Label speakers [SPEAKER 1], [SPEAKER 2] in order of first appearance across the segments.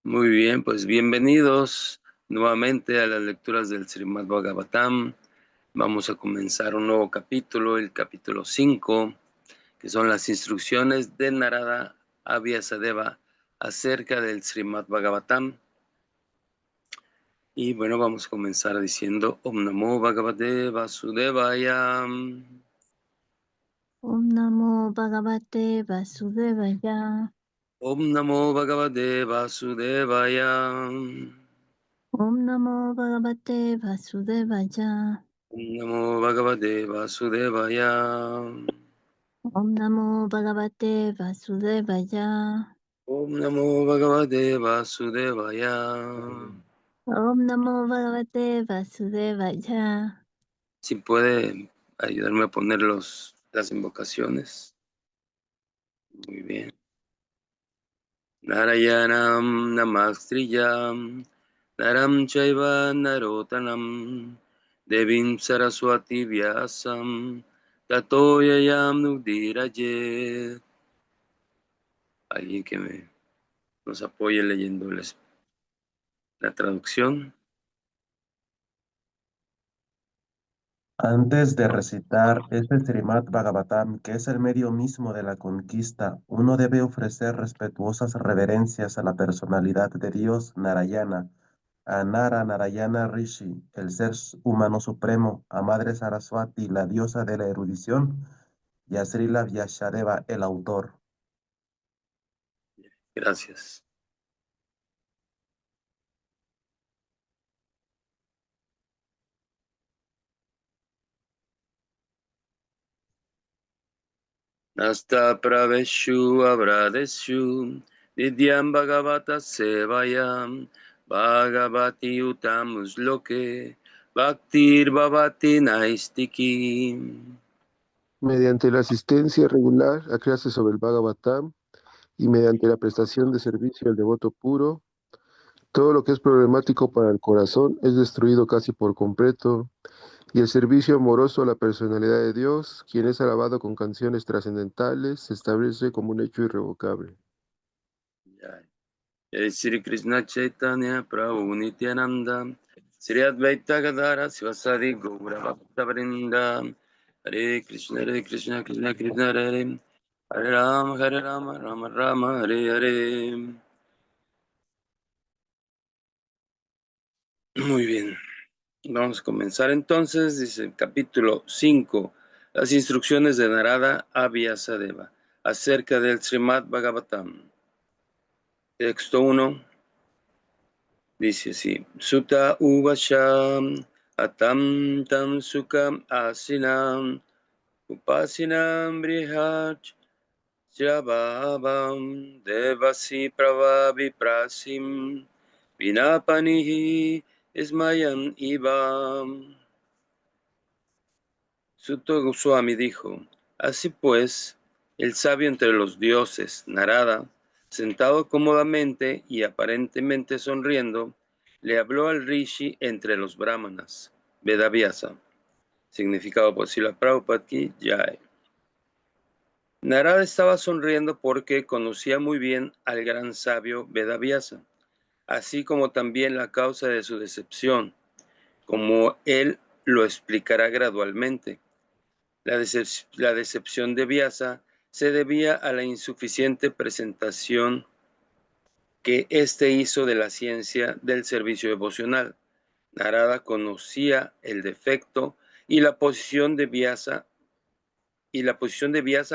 [SPEAKER 1] Muy bien, pues bienvenidos nuevamente a las lecturas del Srimad Bhagavatam. Vamos a comenzar un nuevo capítulo, el capítulo 5, que son las instrucciones de Narada a Vyasadeva acerca del Srimad Bhagavatam. Y bueno, vamos a comenzar diciendo Om Namo Bhagavate Vasudevaya.
[SPEAKER 2] Om Namo Bhagavate Vasudevaya.
[SPEAKER 1] Om Namo Bhagavate Vasudevaya.
[SPEAKER 2] Om Namo Bhagavate Vasudevaya.
[SPEAKER 1] Om Namo Bhagavate Vasudevaya.
[SPEAKER 2] Om Namo Bhagavate Vasudevaya.
[SPEAKER 1] Om Namo Bhagavate Vasudevaya.
[SPEAKER 2] Om Namo Bhagavate Vasudevaya.
[SPEAKER 1] Si puede ayudarme a poner las invocaciones. Muy bien. Narayanam Namastriyam Naram Chaiva Narotanam Devim Saraswati Vyasam Tato Yayam Nudirayet. Alguien que nos apoye leyendo la traducción.
[SPEAKER 3] Antes de recitar este Srimad Bhagavatam, que es el medio mismo de la conquista, uno debe ofrecer respetuosas reverencias a la personalidad de Dios Narayana, a Nara Narayana Rishi, el ser humano supremo, a Madre Saraswati, la diosa de la erudición, y a Srila Vyasadeva, el autor.
[SPEAKER 1] Gracias. Nasta praveshu abradeshu Vidyam Bhagavata Sevayam Bhagavati Utamusloke Bhaktir Bhavati Naistiki.
[SPEAKER 4] Mediante la asistencia regular a clases sobre el Bhagavatam y mediante la prestación de servicio al devoto puro, todo lo que es problemático para el corazón es destruido casi por completo, y el servicio amoroso a la personalidad de Dios, quien es alabado con canciones trascendentales, se establece como un hecho irrevocable.
[SPEAKER 1] Jai Sri Krishna Chaitanya Prabhu Nityananda Sri Advaita Gadara Sivasadi Gaura Bhakta Vrinda Hare Krishna Krishna Krishna Hare Hare Rama Rama Rama Hare Hare. Muy bien, vamos a comenzar entonces, dice el capítulo 5, las instrucciones de Narada a Vyasadeva acerca del Srimad Bhagavatam. Texto 1, dice así, Sutta Uvasham Atam Tam Sukam Asinam Upasinam Brihach Shrabhavam Devasi Pravavi Prasim Vinapanihi Ismayan Ivam. Sutta Goswami dijo, así pues, el sabio entre los dioses, Narada, sentado cómodamente y aparentemente sonriendo, le habló al rishi entre los brahmanas, Vedavyasa, significado por Srila Prabhupada Ki Jai. Narada estaba sonriendo porque conocía muy bien al gran sabio Vedavyasa, así como también la causa de su decepción, como él lo explicará gradualmente. La decepción de Vyasa se debía a la insuficiente presentación que éste hizo de la ciencia del servicio devocional. Narada conocía el defecto y la posición de Vyasa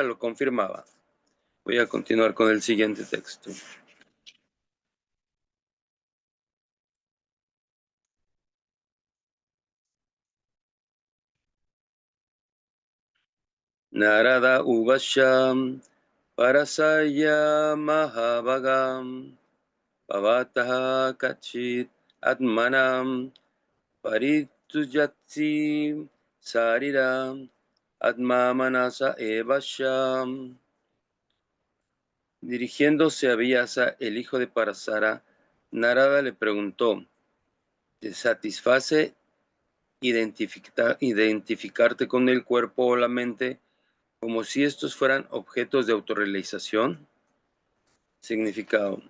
[SPEAKER 1] lo confirmaba. Voy a continuar con el siguiente texto. Narada Uvasham Parasaya Mahavagam Bhavataha Kachit Atmanam Paritujatsi Sariram Atma Manasa Evasham. Dirigiéndose a Vyasa, el hijo de Parasara, Narada le preguntó, ¿te satisface identificarte con el cuerpo o la mente como si estos fueran objetos de autorrealización? Significado.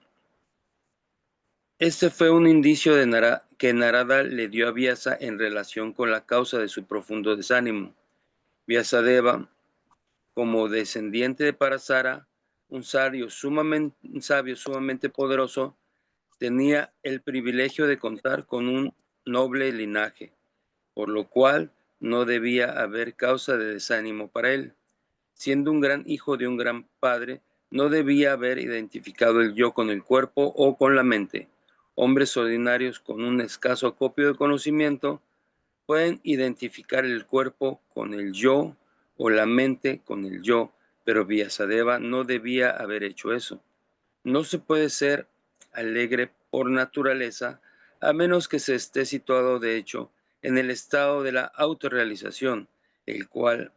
[SPEAKER 1] Este fue un indicio de que Narada le dio a Vyasa en relación con la causa de su profundo desánimo. Vyasadeva, como descendiente de Parasara, un sabio sumamente poderoso, tenía el privilegio de contar con un noble linaje, por lo cual no debía haber causa de desánimo para él. Siendo un gran hijo de un gran padre, no debía haber identificado el yo con el cuerpo o con la mente. Hombres ordinarios con un escaso acopio de conocimiento pueden identificar el cuerpo con el yo o la mente con el yo, pero Vyasadeva no debía haber hecho eso. No se puede ser alegre por naturaleza a menos que se esté situado, de hecho, en el estado de la autorrealización, el cual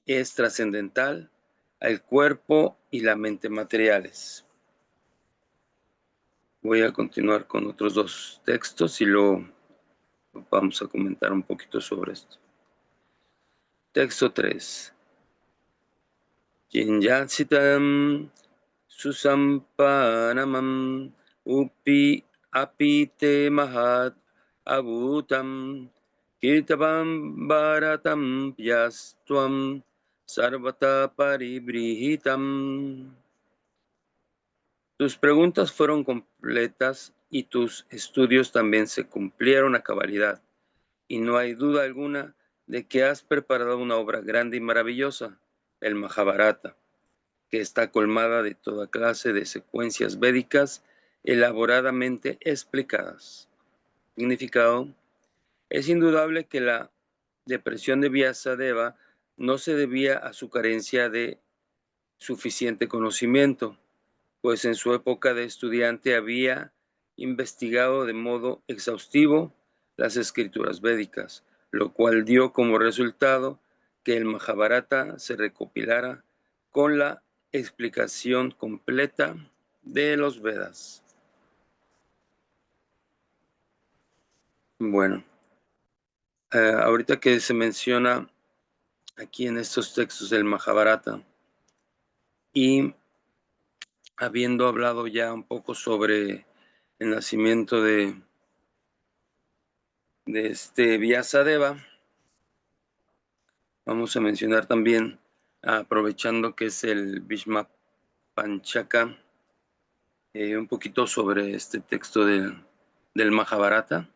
[SPEAKER 1] es trascendental al cuerpo y la mente materiales. Voy a continuar con otros dos textos y luego vamos a comentar un poquito sobre esto. Texto 3. Jinyatsitam susampanamam upi apite mahat abutam kirtabam bharatam pyastuam sarvata paribrihitam. Tus preguntas fueron completas y tus estudios también se cumplieron a cabalidad, y no hay duda alguna de que has preparado una obra grande y maravillosa, el Mahabharata, que está colmada de toda clase de secuencias védicas elaboradamente explicadas. Significado: es indudable que la depresión de Vyasadeva no se debía a su carencia de suficiente conocimiento, pues en su época de estudiante había investigado de modo exhaustivo las escrituras védicas, lo cual dio como resultado que el Mahabharata se recopilara con la explicación completa de los Vedas. Bueno, ahorita que se menciona aquí en estos textos del Mahabharata, y habiendo hablado ya un poco sobre el nacimiento de Vyasadeva, vamos a mencionar también, aprovechando que es el Bhishma Panchaka, un poquito sobre este texto del Mahabharata.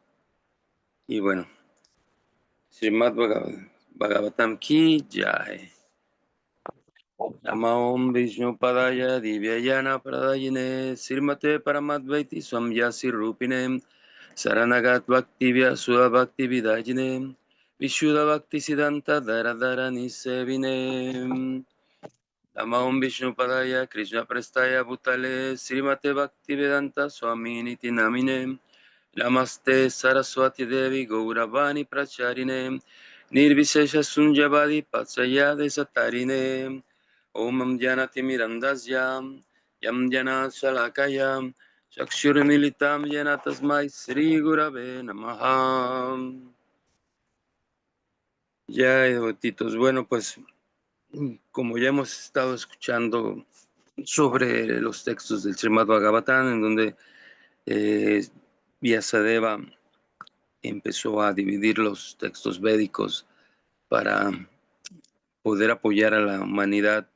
[SPEAKER 1] Y bueno, Srimad Bhagavatam ki jai. Nama Om Vishnu Padaya Divyayana Pradayine Srimate Paramadvaiti Swamyasi Rupine Saranagat Bhaktivya Sudha Bhakti Vidayine Vishuddha Bhakti Siddhanta Dharadhara Nisevine. Nama Om Vishnu Padaya Krishna Prestaya Bhutale Srimate Bhakti Vedanta Swami Niti Namine Namaste Saraswati Devi Gauravani Pracharine Nirvisesha Sunjavadi Patsaya Desatarine Om Janati Mirandasyam Yam Jana Shalakayam Chakshurmilitam Jena Tasmai Sri Gurave Namaha. Ya, devotitos, bueno, pues como ya hemos estado escuchando sobre los textos del Srimad Bhagavatam, en donde Vyasadeva empezó a dividir los textos védicos para poder apoyar a la humanidad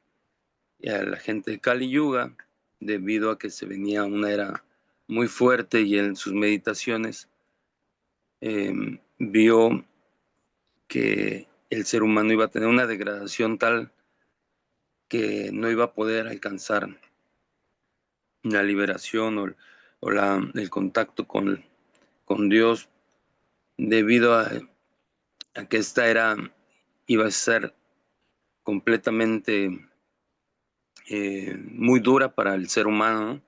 [SPEAKER 1] y a la gente de Kali Yuga, debido a que se venía una era muy fuerte, y en sus meditaciones vio que el ser humano iba a tener una degradación tal que no iba a poder alcanzar la liberación o el contacto con Dios, debido a que esta era iba a ser completamente muy dura para el ser humano, ¿no?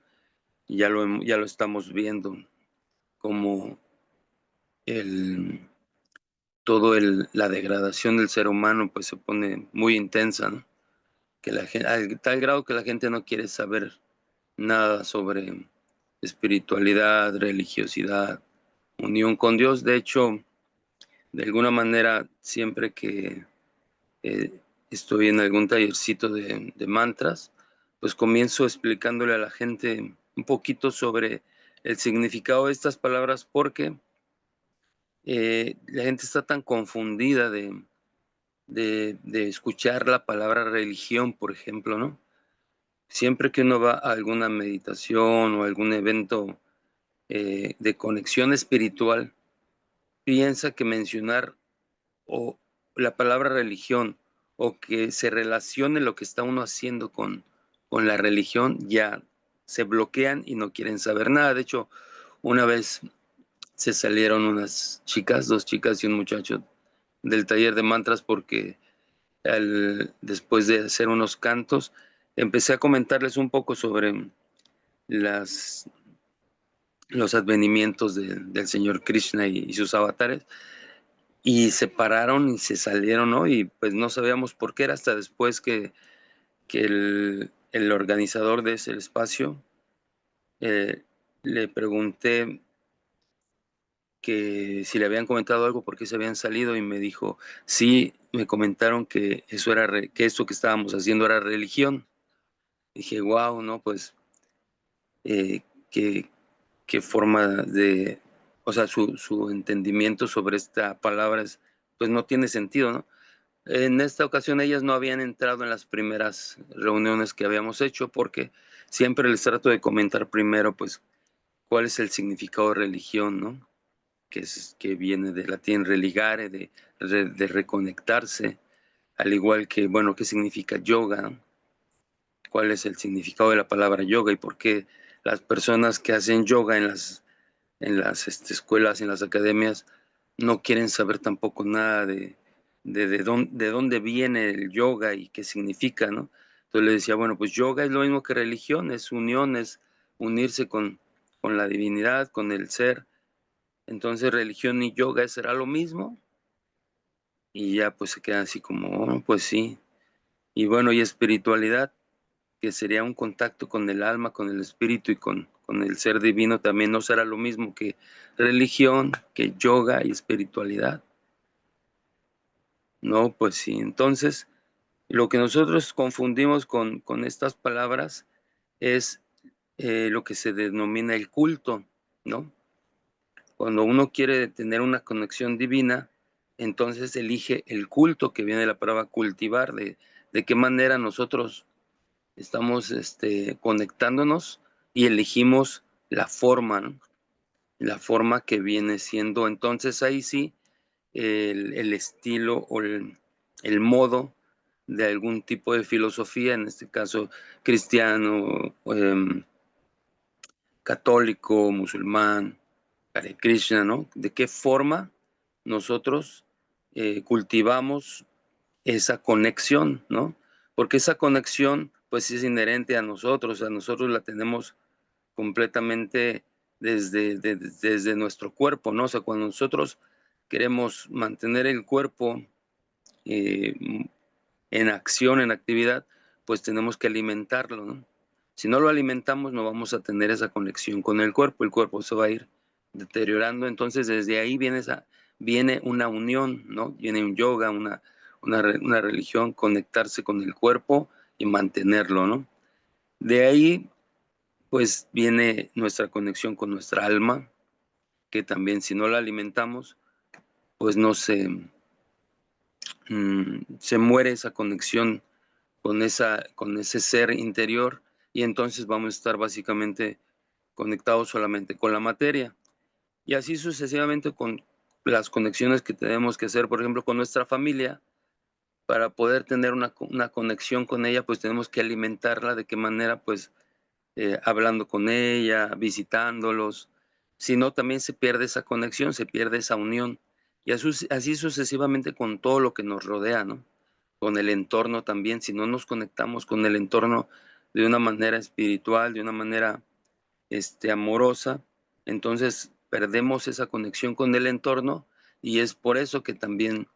[SPEAKER 1] Y ya lo estamos viendo, como la degradación del ser humano pues se pone muy intensa, ¿no? Que la gente, al tal grado que la gente no quiere saber nada sobre espiritualidad, religiosidad, unión con Dios. De hecho, de alguna manera, siempre que estoy en algún tallercito de mantras, pues comienzo explicándole a la gente un poquito sobre el significado de estas palabras porque la gente está tan confundida de escuchar la palabra religión, por ejemplo, ¿no? Siempre que uno va a alguna meditación o algún evento de conexión espiritual, piensa que mencionar o la palabra religión o que se relacione lo que está uno haciendo con la religión, ya se bloquean y no quieren saber nada. De hecho, una vez se salieron unas chicas, 2 chicas y un muchacho del taller de mantras porque después de hacer unos cantos, empecé a comentarles un poco sobre los advenimientos del Señor Krishna y sus avatares, y se pararon y se salieron, ¿no? Y pues no sabíamos por qué, era hasta después que el organizador de ese espacio le pregunté que si le habían comentado algo, por qué se habían salido, y me dijo, sí, me comentaron que eso era que esto que estábamos haciendo era religión. Dije, wow, ¿no? Pues eh, qué, qué forma de, o sea, su entendimiento sobre esta palabra pues no tiene sentido, ¿no? En esta ocasión ellas no habían entrado en las primeras reuniones que habíamos hecho porque siempre les trato de comentar primero, pues, cuál es el significado de religión, ¿no? Que viene del latín religare, de reconectarse, al igual que, bueno, qué significa yoga, ¿no? Cuál es el significado de la palabra yoga y por qué las personas que hacen yoga en las escuelas, en las academias, no quieren saber tampoco nada de dónde viene el yoga y qué significa, ¿no? Entonces le decía, bueno, pues yoga es lo mismo que religión, es unión, es unirse con la divinidad, con el ser. Entonces religión y yoga será lo mismo. Y ya pues se queda así como, oh, pues sí. Y bueno, y espiritualidad, que sería un contacto con el alma, con el espíritu y con el ser divino, también no será lo mismo que religión, que yoga y espiritualidad. No, pues sí. Entonces, lo que nosotros confundimos con estas palabras es lo que se denomina el culto, ¿no? Cuando uno quiere tener una conexión divina, entonces elige el culto, que viene de la palabra cultivar, de qué manera nosotros estamos conectándonos y elegimos la forma, ¿no? La forma que viene siendo. Entonces ahí sí el estilo o el modo de algún tipo de filosofía, en este caso cristiano, católico, musulmán, Hare Krishna, ¿no? De qué forma nosotros cultivamos esa conexión, ¿no? Porque esa conexión pues es inherente a nosotros la tenemos completamente desde nuestro cuerpo, ¿no? O sea, cuando nosotros queremos mantener el cuerpo en acción, en actividad, pues tenemos que alimentarlo, ¿no? Si no lo alimentamos, no vamos a tener esa conexión con el cuerpo se va a ir deteriorando, entonces desde ahí viene una unión, ¿no? Viene un yoga, una religión, conectarse con el cuerpo y mantenerlo, ¿no? De ahí, pues viene nuestra conexión con nuestra alma, que también si no la alimentamos, pues no se muere esa conexión con ese ser interior y entonces vamos a estar básicamente conectados solamente con la materia. Y así sucesivamente con las conexiones que tenemos que hacer, por ejemplo, con nuestra familia, para poder tener una conexión con ella, pues tenemos que alimentarla. ¿De qué manera? Pues hablando con ella, visitándolos. Si no, también se pierde esa conexión, se pierde esa unión. Y así sucesivamente con todo lo que nos rodea, ¿no? Con el entorno también. Si no nos conectamos con el entorno de una manera espiritual, de una manera amorosa, entonces perdemos esa conexión con el entorno y es por eso que también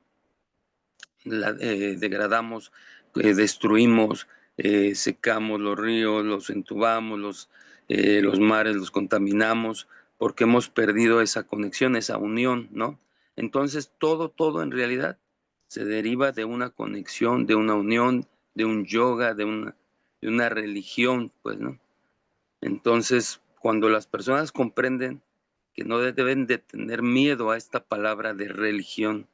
[SPEAKER 1] degradamos, destruimos, secamos los ríos, los entubamos, los mares los contaminamos, porque hemos perdido esa conexión, esa unión, ¿no? Entonces todo en realidad se deriva de una conexión, de una unión, de un yoga, de una religión, pues, ¿no? Entonces, cuando las personas comprenden que no deben de tener miedo a esta palabra de religión,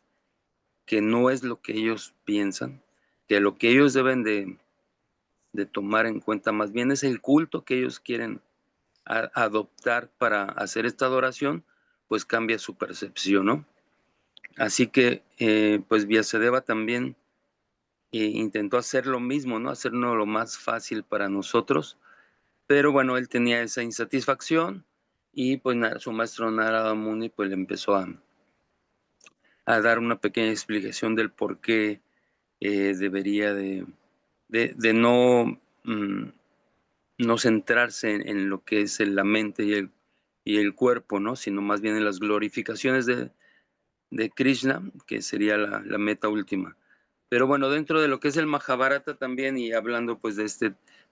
[SPEAKER 1] que no es lo que ellos piensan, que lo que ellos deben de tomar en cuenta más bien es el culto que ellos quieren adoptar para hacer esta adoración, pues cambia su percepción, ¿no? Así que, pues Vyasadeva también intentó hacer lo mismo, ¿no? Hacernos lo más fácil para nosotros, pero bueno, él tenía esa insatisfacción y pues su maestro Narada Muni pues le empezó a dar una pequeña explicación del por qué debería de no, no centrarse en lo que es la mente y el cuerpo, ¿no? Sino más bien en las glorificaciones de Krishna, que sería la meta última. Pero bueno, dentro de lo que es el Mahabharata también, y hablando pues de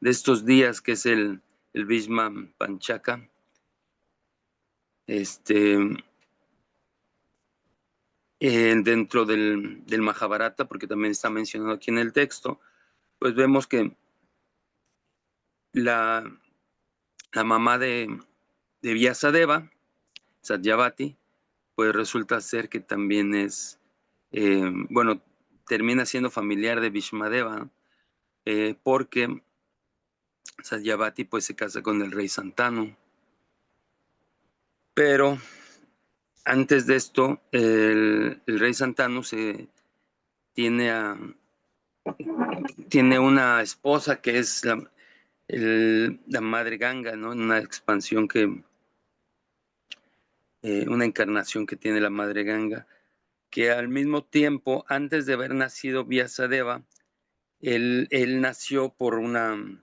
[SPEAKER 1] estos días que es el Bhishma Panchaka, dentro del Mahabharata, porque también está mencionado aquí en el texto, pues vemos que la mamá de Vyasadeva, Satyavati, pues resulta ser que también es, bueno, termina siendo familiar de Bhishmadeva, ¿no? Porque Satyavati pues se casa con el rey Santanu. Pero antes de esto, el rey Santanu tiene una esposa que es la madre Ganga, ¿no? Una expansión una encarnación que tiene la madre Ganga, que al mismo tiempo, antes de haber nacido Vyasadeva, él nació por una,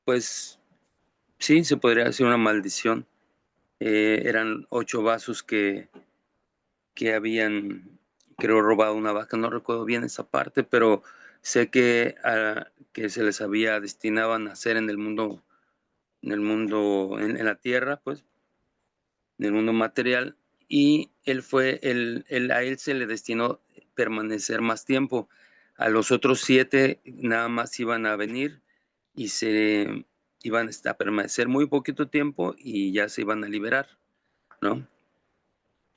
[SPEAKER 1] pues sí, se podría decir una maldición. Eran 8 vasos que habían, creo, robado una vaca, no recuerdo bien esa parte, pero sé que se les había destinado a nacer en el mundo, en la tierra, pues, en el mundo material, y a él se le destinó permanecer más tiempo. A los otros 7 nada más iban a venir y se iban a permanecer muy poquito tiempo y ya se iban a liberar, ¿no?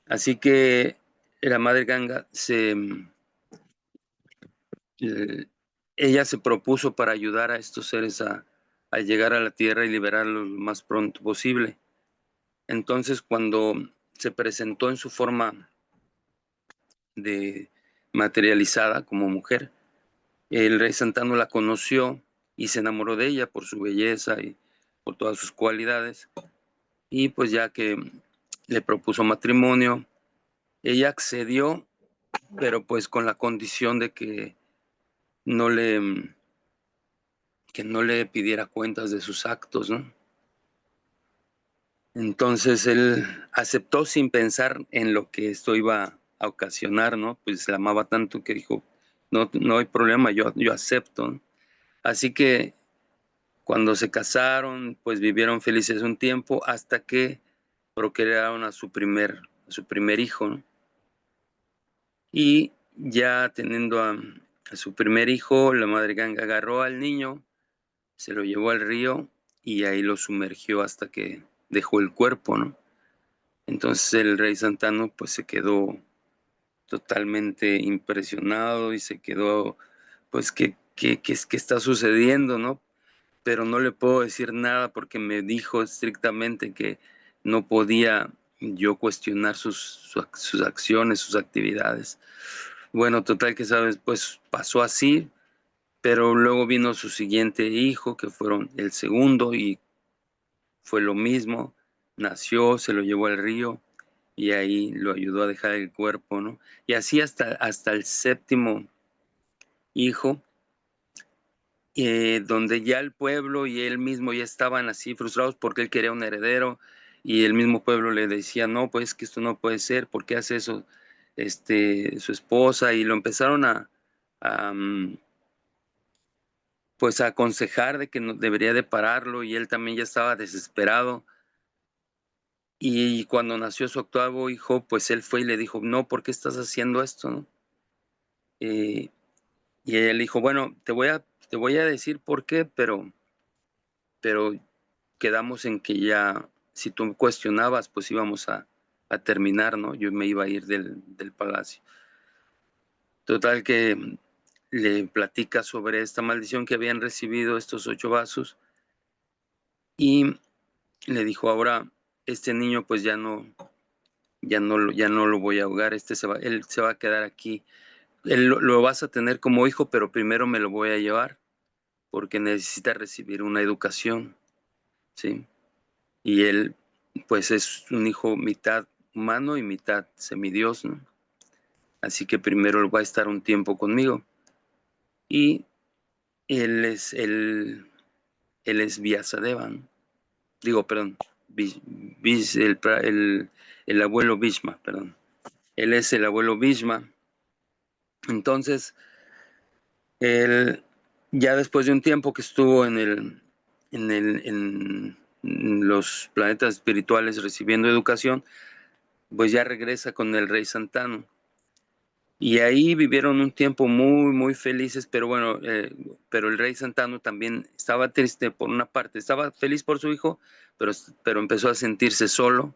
[SPEAKER 1] Así que la madre Ganga ella se propuso para ayudar a estos seres a llegar a la tierra y liberarlos lo más pronto posible. Entonces, cuando se presentó en su forma de materializada como mujer, el rey Santanu la conoció y se enamoró de ella por su belleza y por todas sus cualidades. Y pues ya que le propuso matrimonio, ella accedió, pero pues con la condición de que no le pidiera cuentas de sus actos, ¿no? Entonces él aceptó sin pensar en lo que esto iba a ocasionar, ¿no? Pues la amaba tanto que dijo, no hay problema, yo acepto, ¿no? Así que cuando se casaron, pues vivieron felices un tiempo hasta que procrearon a su primer hijo, ¿no? Y ya teniendo a su primer hijo, la madre Ganga agarró al niño, se lo llevó al río y ahí lo sumergió hasta que dejó el cuerpo, ¿no? Entonces el rey Santanu pues se quedó totalmente impresionado y se quedó, pues, ¿qué está sucediendo, no? Pero no le puedo decir nada porque me dijo estrictamente que no podía yo cuestionar sus acciones, sus actividades. Bueno, total que sabes, pues pasó así, pero luego vino su siguiente hijo, que fueron el segundo, y fue lo mismo, nació, se lo llevó al río y ahí lo ayudó a dejar el cuerpo, ¿no? Y así hasta el 7º hijo, donde ya el pueblo y él mismo ya estaban así frustrados porque él quería un heredero y el mismo pueblo le decía, no, pues que esto no puede ser, ¿por qué hace eso su esposa? Y lo empezaron a, pues a aconsejar de que no, debería de pararlo y él también ya estaba desesperado. Y cuando nació su 8º hijo, pues él fue y le dijo, no, ¿por qué estás haciendo esto, no? Y ella le dijo, bueno, te voy a decir por qué, pero quedamos en que ya, si tú cuestionabas, pues íbamos a terminar, ¿no? Yo me iba a ir del palacio. Total que le platica sobre esta maldición que habían recibido estos 8 vasos y le dijo, ahora este niño pues ya no lo voy a ahogar, él se va a quedar aquí. Él lo vas a tener como hijo, pero primero me lo voy a llevar porque necesita recibir una educación, ¿sí? Y él pues es un hijo mitad humano y mitad semidios, ¿no? Así que primero él va a estar un tiempo conmigo. Y él es Vyasadeva, ¿no? Digo, perdón, el abuelo Bhishma, perdón. Él es el abuelo Bhishma. Entonces, él, ya después de un tiempo que estuvo en los planetas espirituales recibiendo educación, pues ya regresa con el rey Santanu. Y ahí vivieron un tiempo muy, muy felices, pero bueno, pero el rey Santanu también estaba triste por una parte, estaba feliz por su hijo, pero empezó a sentirse solo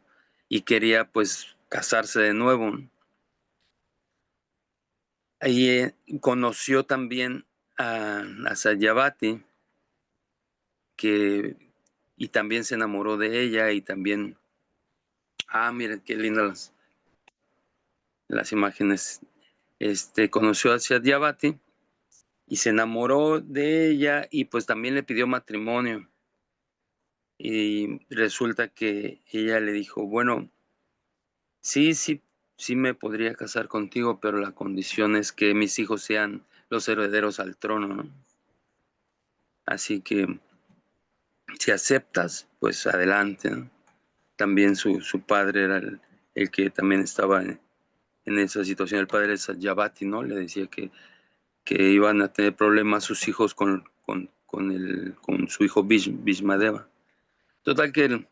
[SPEAKER 1] y quería pues casarse de nuevo, ¿no? Ahí conoció también a Satyavati, y también se enamoró de ella y también, miren qué lindas las imágenes. Conoció a Satyavati y se enamoró de ella y pues también le pidió matrimonio. Y resulta que ella le dijo, bueno, sí me podría casar contigo, pero la condición es que mis hijos sean los herederos al trono, ¿no? Así que si aceptas, pues adelante, ¿no? También su padre era el que también estaba en esa situación. El padre de Satyavati, ¿no? Le decía que iban a tener problemas sus hijos con su hijo Bhishmadeva. Total que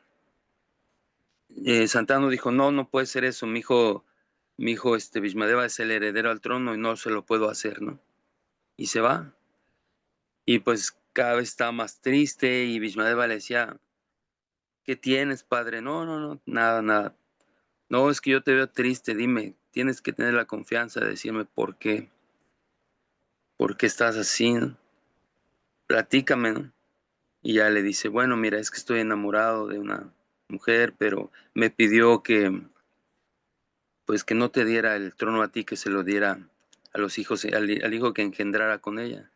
[SPEAKER 1] Santanu dijo, no puede ser eso, mi hijo Bhishmadeva es el heredero al trono y no se lo puedo hacer, ¿no? Y se va. Y pues cada vez está más triste y Bhishmadeva le decía, ¿qué tienes, padre? No, nada. No, es que yo te veo triste, dime, tienes que tener la confianza de decirme por qué estás así, ¿no? Platícame, ¿no? Y ya le dice, bueno, mira, es que estoy enamorado de una mujer, pero me pidió pues que no te diera el trono a ti, que se lo diera a los hijos, al hijo que engendrara con ella.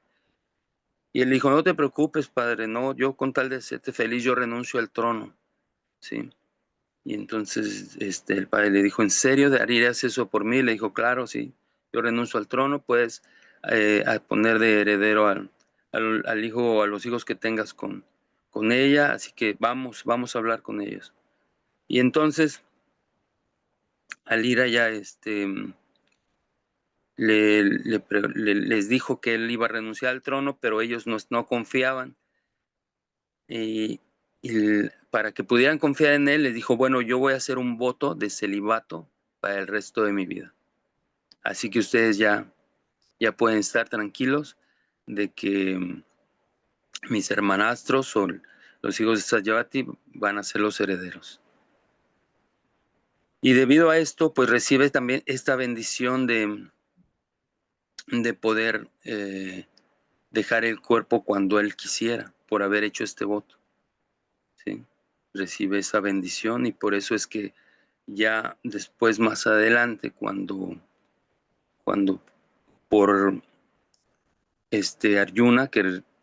[SPEAKER 1] Y él dijo, no te preocupes, padre, no, yo con tal de serte feliz, yo renuncio al trono, ¿sí? Y entonces el padre le dijo, ¿en serio harías eso por mí? Le dijo, claro, sí, yo renuncio al trono, puedes a poner de heredero al hijo o a los hijos que tengas con ella, así que vamos a hablar con ellos. Y entonces, al ir allá, les dijo que él iba a renunciar al trono, pero ellos no confiaban. Y para que pudieran confiar en él, les dijo, bueno, yo voy a hacer un voto de celibato para el resto de mi vida. Así que ustedes ya pueden estar tranquilos de que mis hermanastros o los hijos de Satyavati van a ser los herederos. Y debido a esto, pues recibe también esta bendición de poder dejar el cuerpo cuando él quisiera, por haber hecho este voto, ¿sí? Recibe esa bendición y por eso es que ya después, más adelante, cuando por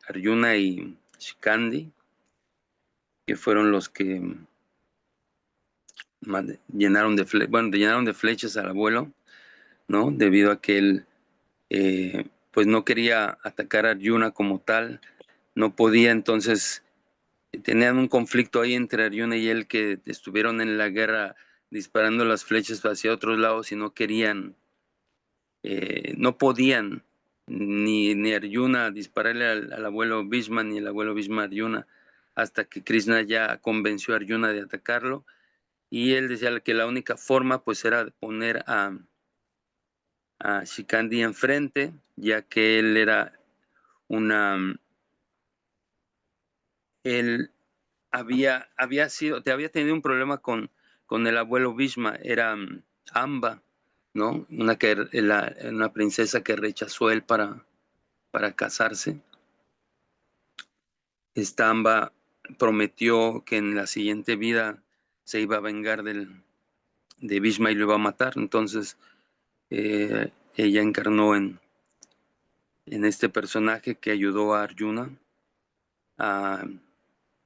[SPEAKER 1] Arjuna y Shikandi, que fueron los que llenaron de flechas al abuelo, ¿no? Debido a que él pues no quería atacar a Arjuna como tal, no podía, entonces tenían un conflicto ahí entre Arjuna y él, que estuvieron en la guerra disparando las flechas hacia otros lados y no querían, no podían ni Arjuna dispararle al abuelo Bhishma, ni el abuelo Bhishma a Arjuna, hasta que Krishna ya convenció a Arjuna de atacarlo, y él decía que la única forma pues era poner a Shikandi enfrente, ya que él era él había tenido un problema con el abuelo Bhishma, era Amba, ¿no? Una princesa que rechazó él para casarse. Esta Amba prometió que en la siguiente vida se iba a vengar de Bhishma y lo iba a matar. Entonces ella encarnó en este personaje que ayudó a Arjuna a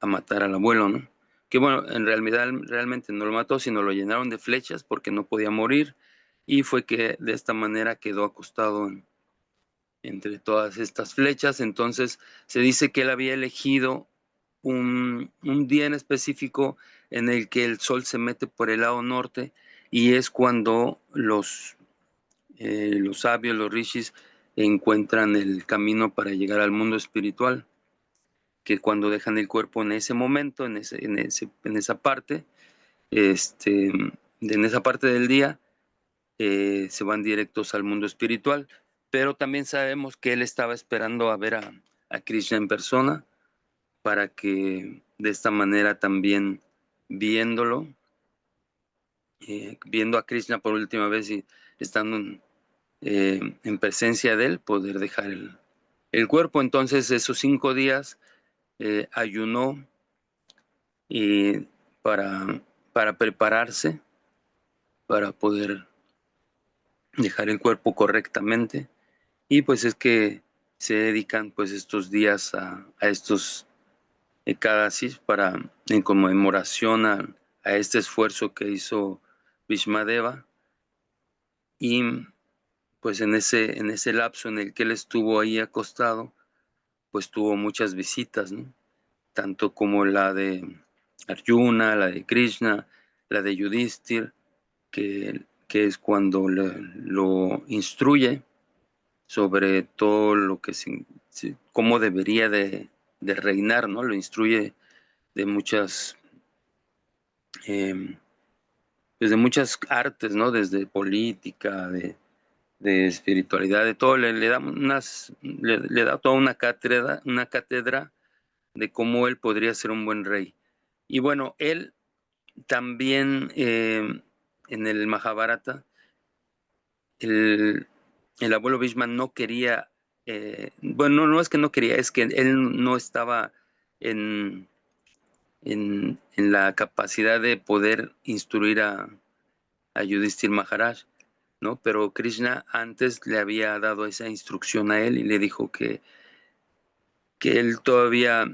[SPEAKER 1] matar al abuelo, ¿no? Que bueno, en realidad realmente no lo mató, sino lo llenaron de flechas porque no podía morir, y fue que de esta manera quedó acostado entre todas estas flechas. Entonces se dice que él había elegido un día en específico en el que el sol se mete por el lado norte, y es cuando los sabios, los rishis, encuentran el camino para llegar al mundo espiritual, que cuando dejan el cuerpo en ese momento, en esa parte, en esa parte del día, se van directos al mundo espiritual. Pero también sabemos que él estaba esperando a ver a Krishna en persona, para que de esta manera también, viendo a Krishna por última vez y estando en presencia de él, poder dejar el cuerpo. Entonces esos 5 días ayunó para prepararse, para poder dejar el cuerpo correctamente. Y pues es que se dedican pues estos días a estos Ekadasis en conmemoración a este esfuerzo que hizo Bhishmadeva. Y pues en ese lapso en el que él estuvo ahí acostado, pues tuvo muchas visitas, ¿no? Tanto como la de Arjuna, la de Krishna, la de Yudhishthir, que es cuando lo instruye sobre todo lo que cómo debería de reinar, ¿no? Lo instruye de muchas desde muchas artes, ¿no? Desde política, de espiritualidad, de todo. Le da toda una cátedra de cómo él podría ser un buen rey. Y bueno, él también en el Mahabharata, el abuelo Bhishma no quería, bueno, no es que no quería, es que él no estaba en la capacidad de poder instruir a Yudhishthir Maharaj, ¿no? Pero Krishna antes le había dado esa instrucción a él y le dijo que él todavía,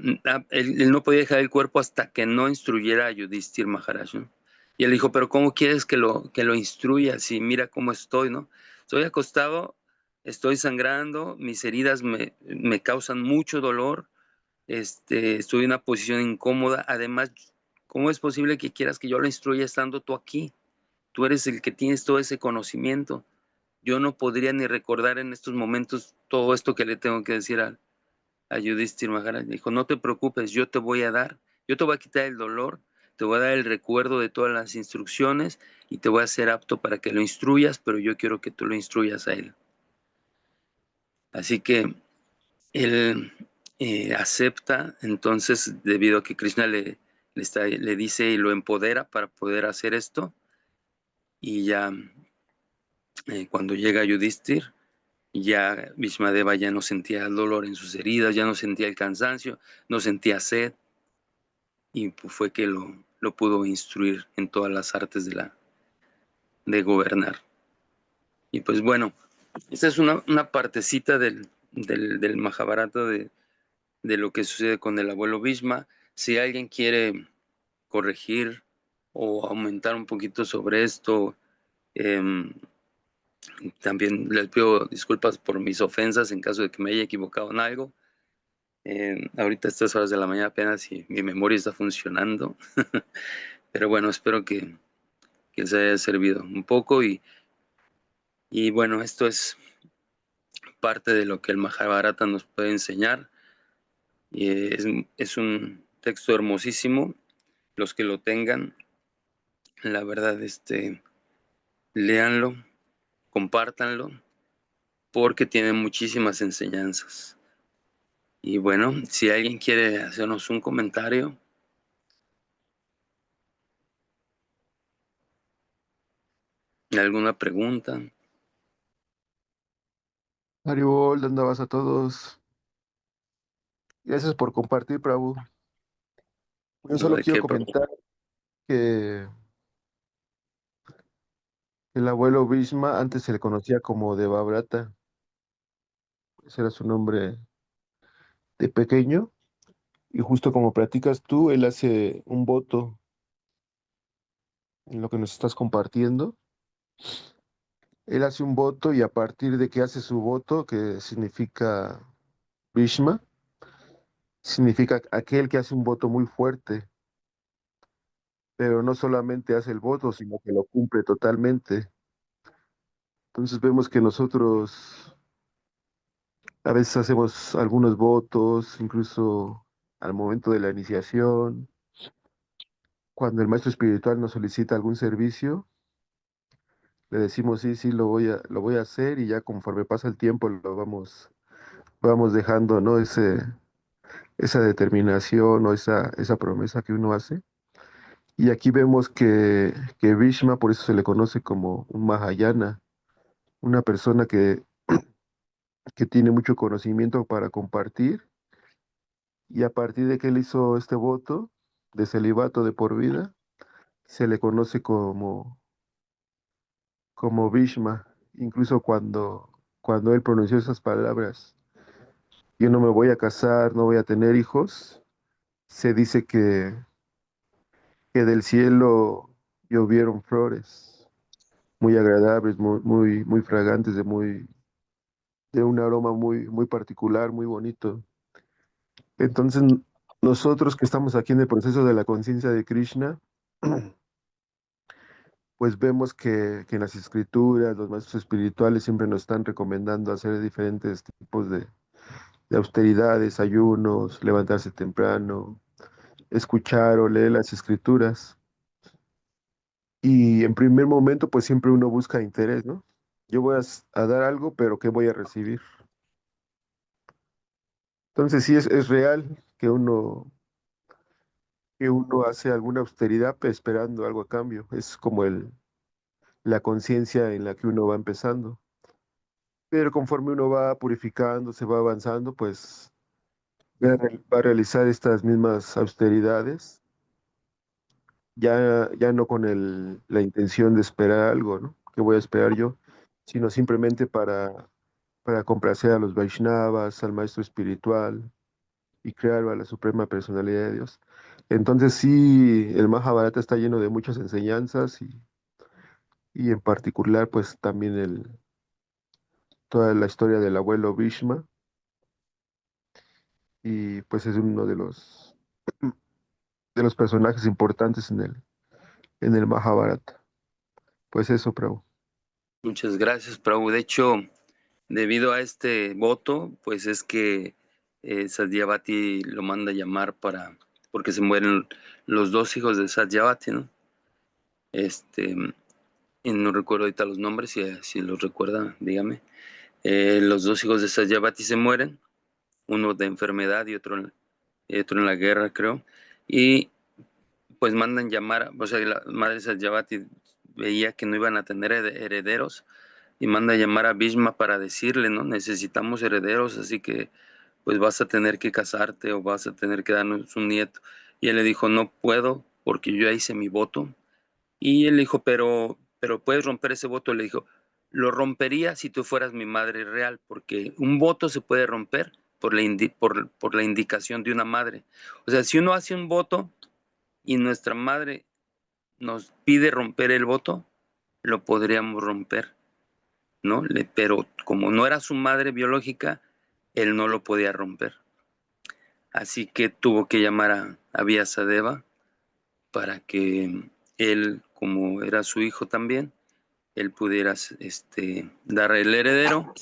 [SPEAKER 1] él no podía dejar el cuerpo hasta que no instruyera a Yudhishthir Maharaj, ¿no? Y él dijo, pero ¿cómo quieres que lo instruya si mira cómo estoy, ¿no? Estoy acostado, estoy sangrando, mis heridas me causan mucho dolor, estoy en una posición incómoda. Además, ¿cómo es posible que quieras que yo lo instruya estando tú aquí? Tú eres el que tienes todo ese conocimiento. Yo no podría ni recordar en estos momentos todo esto que le tengo que decir a Yudhishthir Maharaj. Dijo, no te preocupes, yo te voy a quitar el dolor, te voy a dar el recuerdo de todas las instrucciones y te voy a hacer apto para que lo instruyas, pero yo quiero que tú lo instruyas a él. Así que él acepta, entonces, debido a que Krishna le dice y lo empodera para poder hacer esto. Y ya cuando llega Yudhishthir, ya Bhishmadeva ya no sentía el dolor en sus heridas, ya no sentía el cansancio, no sentía sed, y pues fue que lo pudo instruir en todas las artes de gobernar. Y pues bueno, esta es una partecita del Mahabharata de lo que sucede con el abuelo Bhishma. Si alguien quiere corregir o aumentar un poquito sobre esto, también les pido disculpas por mis ofensas en caso de que me haya equivocado en algo. Ahorita a estas horas de la mañana apenas mi memoria está funcionando. Pero bueno, espero que les haya servido un poco. Y bueno, esto es parte de lo que el Mahabharata nos puede enseñar. Y es un texto hermosísimo. Los que lo tengan, la verdad, léanlo, compártanlo, porque tiene muchísimas enseñanzas. Y bueno, si alguien quiere hacernos un comentario, ¿Alguna pregunta?
[SPEAKER 4] Haribol, ¿dónde vas a todos? Gracias por compartir, Prabhu. Yo
[SPEAKER 1] ¿No
[SPEAKER 4] solo
[SPEAKER 1] de
[SPEAKER 4] quiero
[SPEAKER 1] qué, Prabhu?
[SPEAKER 4] comentar que el abuelo Bhishma antes se le conocía como Devabrata. Ese era su nombre de pequeño. Y justo como platicas tú, él hace un voto en lo que nos estás compartiendo. Él hace un voto y a partir de que hace su voto, que significa Bhishma, significa aquel que hace un voto muy fuerte, pero no solamente hace el voto, sino que lo cumple totalmente. Entonces vemos que nosotros a veces hacemos algunos votos, incluso al momento de la iniciación, cuando el maestro espiritual nos solicita algún servicio, le decimos sí, sí, lo voy a hacer y ya conforme pasa el tiempo vamos dejando, ¿no? Esa determinación o esa promesa que uno hace. Y aquí vemos que Bhishma, por eso se le conoce como un Mahayana, una persona que tiene mucho conocimiento para compartir. Y a partir de que él hizo este voto de celibato de por vida, se le conoce como Bhishma. Incluso cuando él pronunció esas palabras, yo no me voy a casar, no voy a tener hijos, se dice que del cielo llovieron flores muy agradables, muy fragantes, de un aroma muy particular, muy bonito. Entonces, nosotros que estamos aquí en el proceso de la conciencia de Krishna, pues vemos que en las escrituras, los maestros espirituales siempre nos están recomendando hacer diferentes tipos de austeridades, ayunos, levantarse temprano, escuchar o leer las escrituras. Y en primer momento, pues siempre uno busca interés, ¿no? Yo voy a dar algo, pero ¿qué voy a recibir? Entonces sí es real que uno hace alguna austeridad pues, esperando algo a cambio. Es como la conciencia en la que uno va empezando. Pero conforme uno va purificando, se va avanzando, pues va a realizar estas mismas austeridades, ya no con la intención de esperar algo, ¿no? ¿Qué voy a esperar yo? Sino simplemente para complacer a los Vaishnavas, al maestro espiritual y crear a la suprema personalidad de Dios. Entonces sí, el Mahabharata está lleno de muchas enseñanzas y en particular pues también toda la historia del abuelo Bhishma y pues es uno de los personajes importantes en el Mahabharata. Pues eso, Prabhu.
[SPEAKER 1] Muchas gracias, Prabhu. De hecho, debido a este voto, pues es que Satyavati lo manda a llamar porque se mueren los dos hijos de Satyavati, ¿no? Y no recuerdo ahorita los nombres, si los recuerda, dígame. Los dos hijos de Satyavati se mueren, uno de enfermedad y otro en la guerra, creo. Y pues mandan llamar, o sea, la madre Satyavati veía que no iban a tener herederos y manda a llamar a Bhishma para decirle, ¿no? Necesitamos herederos, así que pues vas a tener que casarte o vas a tener que darnos un nieto. Y él le dijo, no puedo porque yo ya hice mi voto. Y él le dijo, pero puedes romper ese voto. Le dijo, lo rompería si tú fueras mi madre real, porque un voto se puede romper por la indicación de una madre. O sea, si uno hace un voto y nuestra madre nos pide romper el voto, lo podríamos romper, ¿no? Pero como no era su madre biológica, él no lo podía romper. Así que tuvo que llamar a Vyasadeva para que él, como era su hijo también, él pudiera dar el heredero,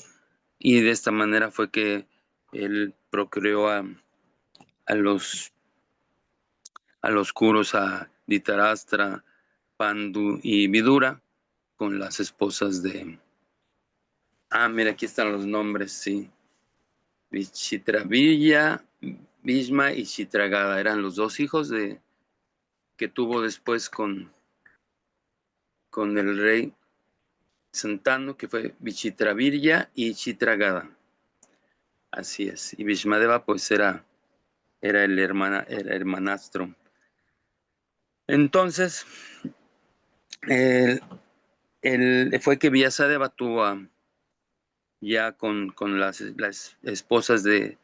[SPEAKER 1] y de esta manera fue que él procreó a los Kurus, a Dhritarashtra, Pandu y Vidura, con las esposas de... mira, aquí están los nombres, sí. Vichitravilla, Bhishma y Chitragada eran los dos hijos que tuvo después con el rey Santanu, que fue Vichitravirya y Chitragada. Así es. Y Bhishmadeva pues era el hermanastro. Entonces, fue que Vyasadeva tuvo ya con las esposas de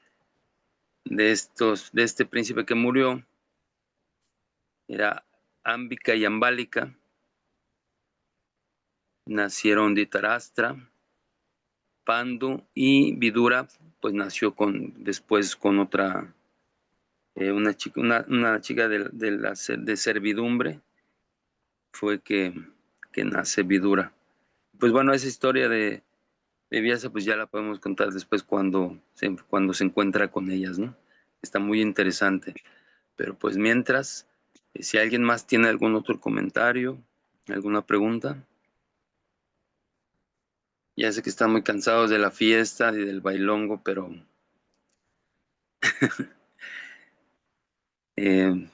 [SPEAKER 1] este príncipe que murió, era Ambika y Ambalika. Nacieron Dhritarashtra, Pandu, y Vidura pues nació después con otra, una chica de servidumbre, fue que nace Vidura. Pues bueno, esa historia de Vyasa pues ya la podemos contar después cuando se encuentra con ellas, ¿no? Está muy interesante. Pero pues mientras, si alguien más tiene algún otro comentario, alguna pregunta. Ya sé que están muy cansados de la fiesta y del bailongo, pero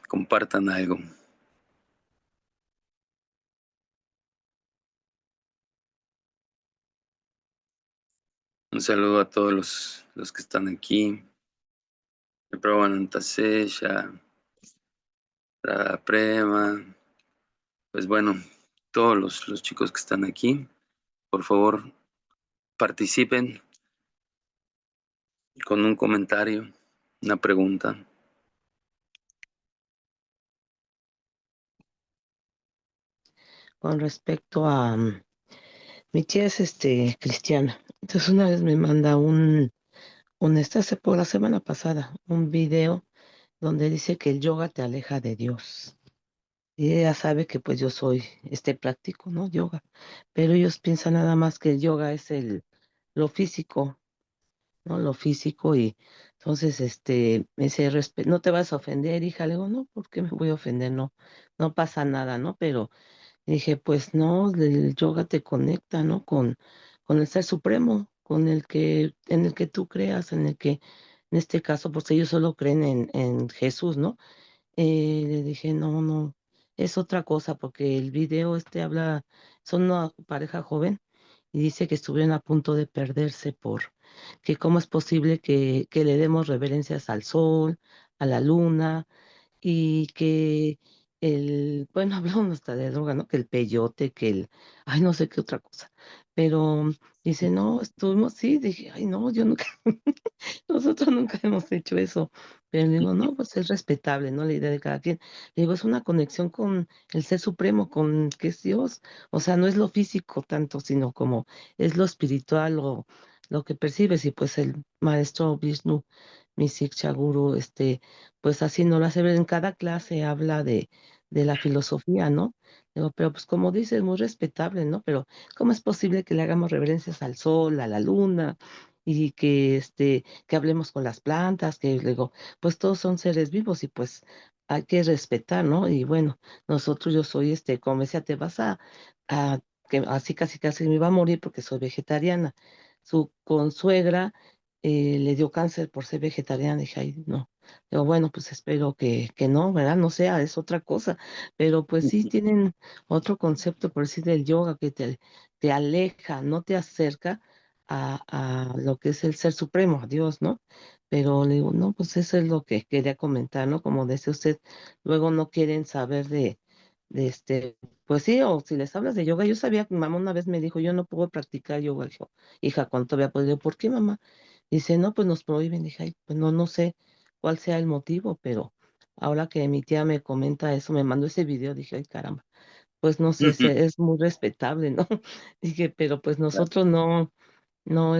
[SPEAKER 1] compartan algo. Un saludo a todos los que están aquí. Prabhanantasesha, Radha Prema. Pues bueno, todos los chicos que están aquí, por favor, participen con un comentario, una pregunta.
[SPEAKER 5] Con respecto a mi tía es cristiana. Entonces una vez me manda hace por la semana pasada, un video donde dice que el yoga te aleja de Dios. Y ella sabe que pues yo soy práctico, ¿no? Yoga. Pero ellos piensan nada más que el yoga es lo físico, ¿no? Lo físico. Y entonces me dice, no te vas a ofender, hija. Le digo, no, ¿por qué me voy a ofender? No, no pasa nada, ¿no? Pero dije, pues no, el yoga te conecta, ¿no? Con el Ser Supremo, en el que tú creas, en este caso, pues ellos solo creen en Jesús, ¿no? Le dije, no, no, es otra cosa, porque el video son una pareja joven y dice que estuvieron a punto de perderse que cómo es posible que le demos reverencias al sol, a la luna, y que bueno, hablamos hasta de droga, ¿no? Que el peyote, ay, no sé qué otra cosa. Pero dice, no, sí, dije, ay, no, yo nunca, nosotros nunca hemos hecho eso. Pero le digo, no, pues es respetable, ¿no? La idea de cada quien. Le digo, es una conexión con el Ser Supremo, con que es Dios. O sea, no es lo físico tanto, sino como es lo espiritual, lo que percibes. Y pues el maestro Vishnu, mi Siksha Guru, pues así no lo hace ver. En cada clase habla de la filosofía, ¿no? Digo, pero pues como dices, es muy respetable, ¿no? Pero ¿cómo es posible que le hagamos reverencias al sol, a la luna? Y que hablemos con las plantas, que digo, pues todos son seres vivos y pues hay que respetar, ¿no? Y bueno, yo soy como decía, te vas a que así casi casi me iba a morir porque soy vegetariana. Su consuegra le dio cáncer por ser vegetariana, dije, ay, no. Digo, bueno, pues espero que no, ¿verdad? No sea, es otra cosa. Pero pues sí tienen otro concepto, por decir, del yoga que te aleja, no te acerca a lo que es el Ser Supremo, a Dios, ¿no? Pero le digo, no, pues eso es lo que quería comentar, ¿no? Como dice usted, luego no quieren saber pues sí, o si les hablas de yoga, yo sabía que mi mamá una vez me dijo, yo no puedo practicar yoga. Dijo, hija, ¿cuánto había podido? ¿Por qué, mamá? Dice, no, pues nos prohíben. Dije, ay, pues no, no sé cuál sea el motivo, pero ahora que mi tía me comenta eso, me mandó ese video, dije, ay, caramba, pues no sé, es muy respetable, ¿no? Dije, pero pues nosotros no, no,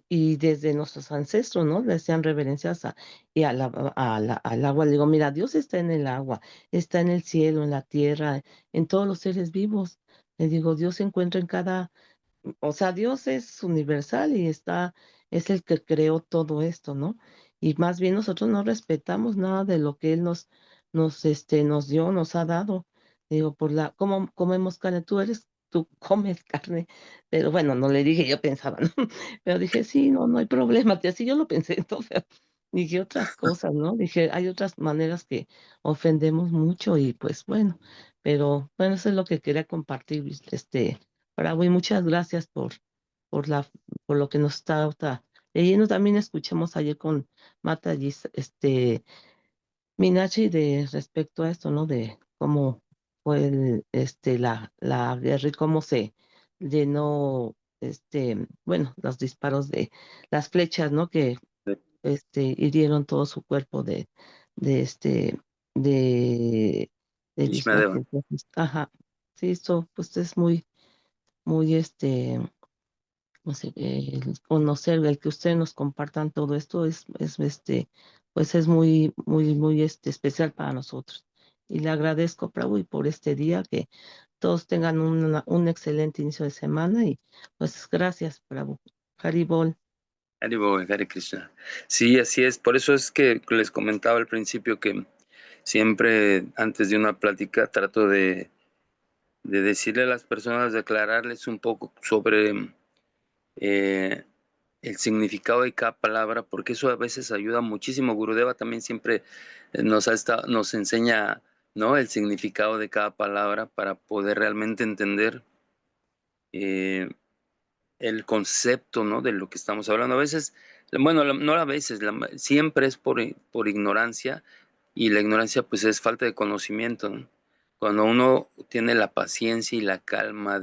[SPEAKER 5] y desde nuestros ancestros, ¿no? Le hacían reverencias al agua. Le digo, mira, Dios está en el agua, está en el cielo, en la tierra, en todos los seres vivos. Le digo, Dios se encuentra en o sea, Dios es universal y es el que creó todo esto, ¿no? Y más bien nosotros no respetamos nada de lo que Él nos dio, nos ha dado. Digo, ¿cómo comemos carne? Tú comes carne, pero bueno, no le dije, yo pensaba, ¿no? Pero dije, sí, no, no hay problema, tía, sí, yo lo pensé, entonces dije otras cosas, ¿no? Dije, hay otras maneras que ofendemos mucho y pues bueno, pero bueno, eso es lo que quería compartir, Prabhu, y muchas gracias por lo que nos está leyendo. También escuchamos ayer con Mataji, Minachi, de respecto a esto, ¿no? De cómo fue la guerra y cómo se llenó, bueno, los disparos de las flechas, ¿no? Que hirieron todo su cuerpo de de Vishnu.
[SPEAKER 1] Ishmadeva.
[SPEAKER 5] Ajá. Sí, esto pues es muy, muy no sé, el conocer, el que ustedes nos compartan todo esto es pues es muy, muy, muy especial para nosotros. Y le agradezco, Prabhu, y por este día, que todos tengan un excelente inicio de semana, y pues gracias, Prabhu. Haribol.
[SPEAKER 1] Haribo, Hare Krishna. Sí, así es. Por eso es que les comentaba al principio que siempre antes de una plática trato de decirle a las personas, de aclararles un poco sobre el significado de cada palabra, porque eso a veces ayuda muchísimo. Gurudeva también siempre nos enseña, ¿no?, el significado de cada palabra para poder realmente entender eh, el concepto, ¿no?, de lo que estamos hablando. A veces, bueno, no a veces, siempre es por ignorancia, y la ignorancia pues es falta de conocimiento, ¿no? Cuando uno tiene la paciencia y la calma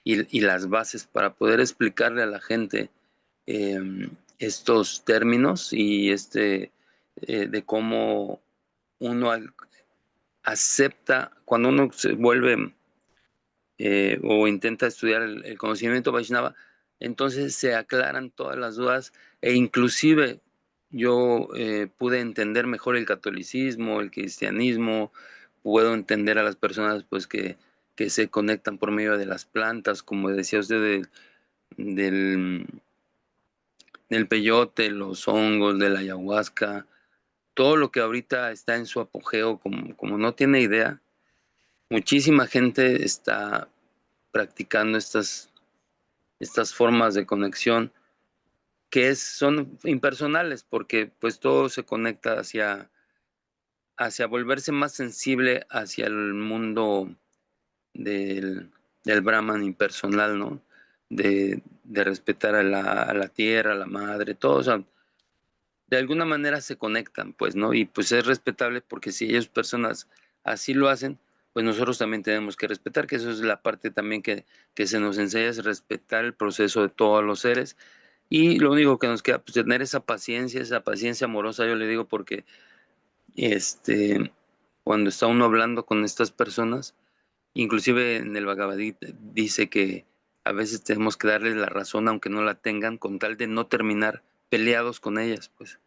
[SPEAKER 1] y las bases para poder explicarle a la gente estos términos y de cómo uno acepta, cuando uno se vuelve o intenta estudiar el conocimiento Vaishnava, entonces se aclaran todas las dudas, e inclusive yo pude entender mejor el catolicismo, el cristianismo. Puedo entender a las personas pues que se conectan por medio de las plantas, como decía usted, del, del peyote, los hongos, de la ayahuasca, todo lo que ahorita está en su apogeo, como no tiene idea. Muchísima gente está practicando estas formas de conexión que son impersonales, porque pues todo se conecta hacia volverse más sensible hacia el mundo del Brahman impersonal, ¿no? De respetar a la tierra, a la madre, todo. O sea, de alguna manera se conectan, pues, ¿no? Y pues es respetable, porque si ellas personas así lo hacen, pues nosotros también tenemos que respetar, que eso es la parte también que se nos enseña, es respetar el proceso de todos los seres. Y lo único que nos queda, pues, tener esa paciencia amorosa, yo le digo, porque cuando está uno hablando con estas personas, inclusive en el Bhagavad Gita dice que a veces tenemos que darles la razón aunque no la tengan, con tal de no terminar peleados con ellas, pues,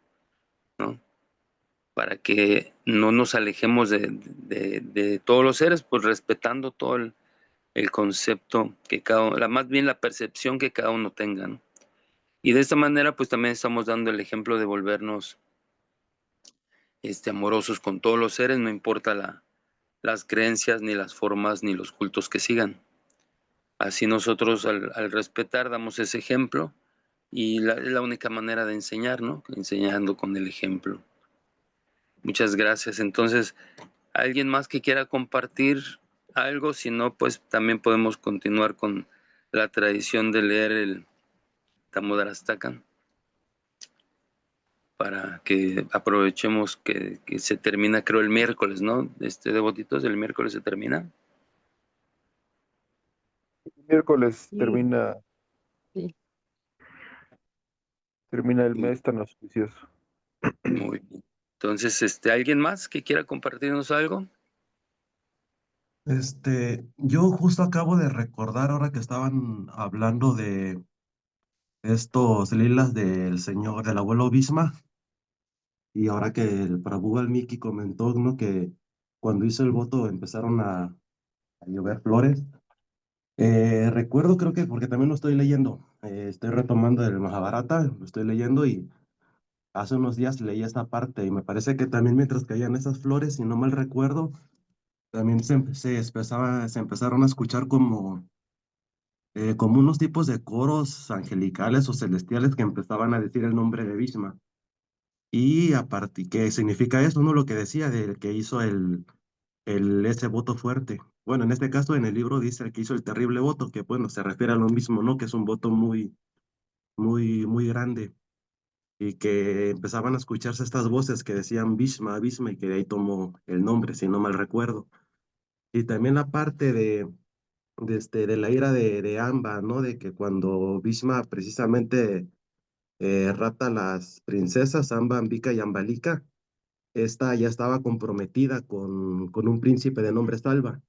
[SPEAKER 1] ¿no? Para que no nos alejemos de todos los seres, pues respetando todo el concepto que más bien la percepción que cada uno tenga, ¿no? Y de esta manera, pues también estamos dando el ejemplo de volvernos amorosos con todos los seres, no importa las creencias, ni las formas, ni los cultos que sigan. Así nosotros al respetar damos ese ejemplo, y es la única manera de enseñar, ¿no? Enseñando con el ejemplo. Muchas gracias. Entonces, ¿alguien más que quiera compartir algo? Si no, pues también podemos continuar con la tradición de leer el Damodarastaka, para que aprovechemos que se termina, creo, el miércoles, ¿no? Devotitos, el miércoles se termina.
[SPEAKER 4] Miércoles
[SPEAKER 5] Sí,
[SPEAKER 4] termina,
[SPEAKER 5] sí.
[SPEAKER 4] termina el
[SPEAKER 1] Sí,
[SPEAKER 4] mes tan auspicioso.
[SPEAKER 1] muy bien. Entonces, ¿alguien más que quiera compartirnos algo?
[SPEAKER 3] Yo justo acabo de recordar ahora que estaban hablando de estos lilas del señor, del abuelo Bhisma, y ahora que el Prabhu Valmiki comentó, ¿no?, que cuando hizo el voto empezaron a llover flores. Recuerdo, creo que porque también lo estoy leyendo, estoy retomando el Mahabharata, lo estoy leyendo, y hace unos días leí esta parte y me parece que también mientras caían esas flores, si no mal recuerdo, también se empezaron a escuchar como unos tipos de coros angelicales o celestiales que empezaban a decir el nombre de Bhishma. Y aparte, ¿qué significa eso? ¿No? Lo que decía del que hizo ese voto fuerte. Bueno, en este caso, en el libro dice el que hizo el terrible voto, que bueno, se refiere a lo mismo, ¿no? Que es un voto muy grande y que empezaban a escucharse estas voces que decían Bhishma, Bhishma, y que de ahí tomó el nombre, si no mal recuerdo. Y también la parte de la ira de Amba, ¿no? De que cuando Bhishma precisamente rapta a las princesas, Amba, Ambika y Ambalika, esta ya estaba comprometida con un príncipe de nombre Salva.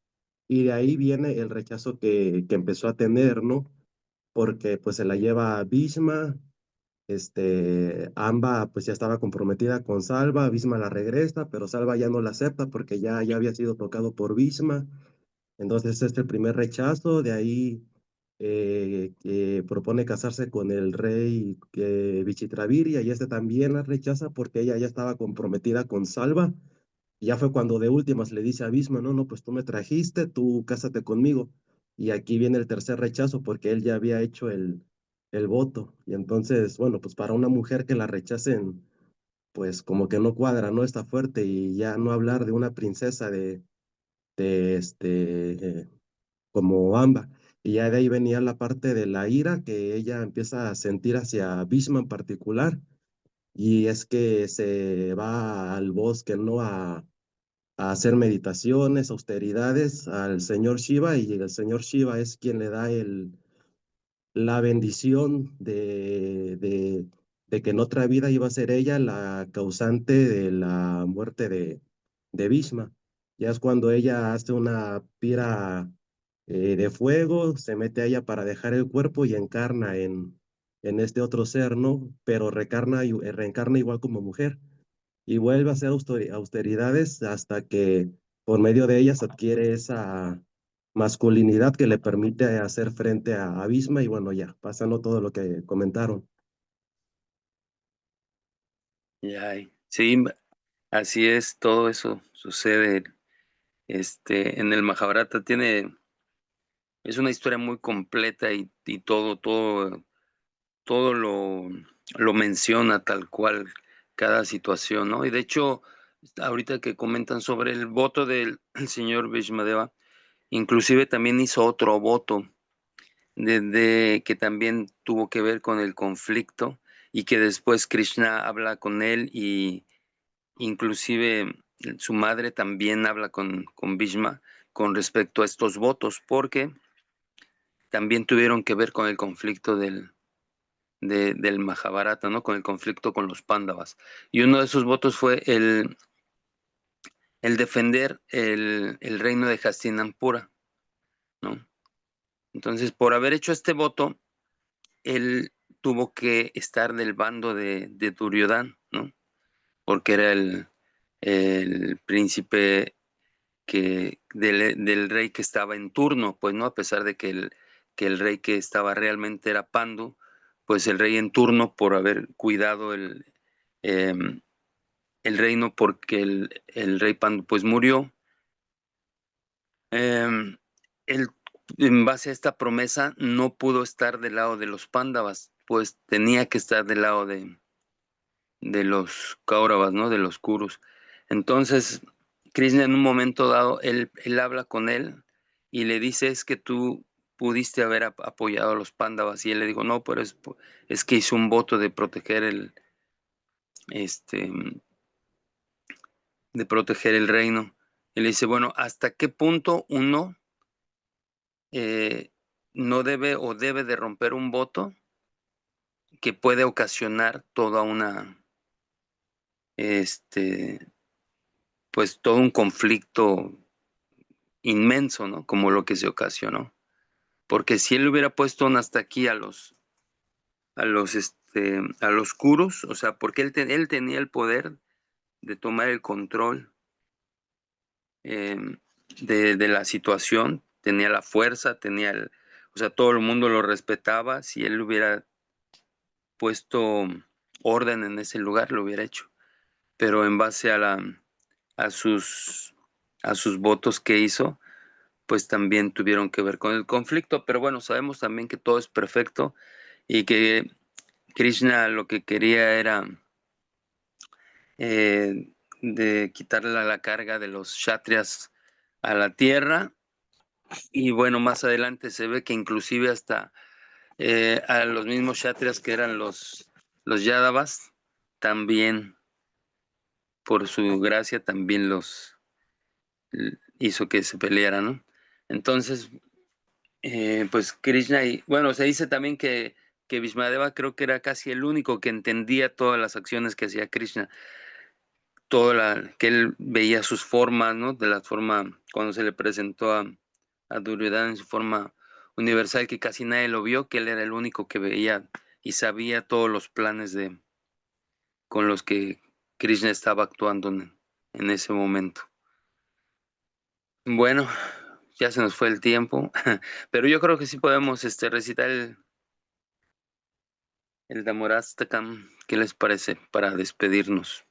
[SPEAKER 3] Y de ahí viene el rechazo que empezó a tener, ¿no? Porque pues se la lleva a Bhishma, Amba pues ya estaba comprometida con Salva, Bhishma la regresa, pero Salva ya no la acepta porque ya había sido tocado por Bhishma. Entonces este es el primer rechazo, de ahí que propone casarse con el rey Vichitravirya y este también la rechaza porque ella ya estaba comprometida con Salva. Y ya fue cuando de últimas le dice a Bhishma, no, no, pues tú me trajiste, tú cásate conmigo. Y aquí viene el tercer rechazo porque él ya había hecho el voto. Y entonces, bueno, pues para una mujer que la rechacen, pues como que no cuadra, no está fuerte y ya no hablar de una princesa de como Amba. Y ya de ahí venía la parte de la ira que ella empieza a sentir hacia Bhishma en particular. Y es que se va al bosque, ¿no? A hacer meditaciones, austeridades al señor Shiva y el señor Shiva es quien le da la bendición de que en otra vida iba a ser ella la causante de la muerte de Bhishma. Ya es cuando ella hace una pira de fuego, se mete a ella para dejar el cuerpo y encarna en este otro ser, ¿no? Pero reencarna igual como mujer y vuelve a hacer austeridades hasta que por medio de ellas adquiere esa masculinidad que le permite hacer frente a Abisma y bueno, ya, pasando todo lo que comentaron.
[SPEAKER 1] Sí, así es, todo eso sucede. En el Mahabharata es una historia muy completa y todo lo menciona tal cual cada situación, ¿no? Y de hecho, ahorita que comentan sobre el voto del el señor Vishmadeva, inclusive también hizo otro voto que también tuvo que ver con el conflicto y que después Krishna habla con él y inclusive su madre también habla con Bhishma con respecto a estos votos, porque también tuvieron que ver con el conflicto del Mahabharata, ¿no? Con el conflicto con los Pándavas. Y uno de esos votos fue el defender el reino de Hastinapura, ¿no? Entonces, por haber hecho este voto, él tuvo que estar del bando de Duryodhana, ¿no? Porque era el príncipe del rey que estaba en turno, pues, ¿no? A pesar de que el rey que estaba realmente era Pandu, pues el rey en turno por haber cuidado em, el reino porque el rey Pandu pues murió. Em, él, en base a esta promesa, no pudo estar del lado de los Pándavas, pues tenía que estar del lado de los Kauravas, ¿no? De los Kurus. Entonces, Krishna en un momento dado, él habla con él y le dice, es que tú pudiste haber apoyado a los Pándavas. Y él le dijo, no, pero es que hizo un voto este, de proteger el reino. Y le dice, bueno, ¿hasta qué punto uno no debe o debe de romper un voto que puede ocasionar toda este, pues todo un conflicto inmenso, ¿no? Como lo que se ocasionó. Porque si él hubiera puesto un hasta aquí a los Kurus, o sea, porque él tenía el poder de tomar el control eh, de la situación, tenía la fuerza, o sea, todo el mundo lo respetaba, si él hubiera puesto orden en ese lugar, lo hubiera hecho. Pero en base a sus, a sus votos que hizo, pues también tuvieron que ver con el conflicto. Pero bueno, sabemos también que todo es perfecto y que Krishna lo que quería era de quitarle la carga de los kshatriyas a la tierra Y bueno, más adelante se ve que inclusive hasta a los mismos Kshatriyas que eran los Yadavas, también por su gracia, también los hizo que se pelearan, ¿no? Entonces, pues Krishna, y bueno, se dice también que Bhishmadeva creo que era casi el único que entendía todas las acciones que hacía Krishna, que él veía sus formas, ¿no? De la forma, cuando se le presentó a Duryodhana en su forma universal, que casi nadie lo vio, que él era el único que veía y sabía todos los planes con los que Krishna estaba actuando en ese momento. Bueno, ya se nos fue el tiempo, pero yo creo que sí podemos recitar el Damorastakam. ¿Qué les parece para despedirnos?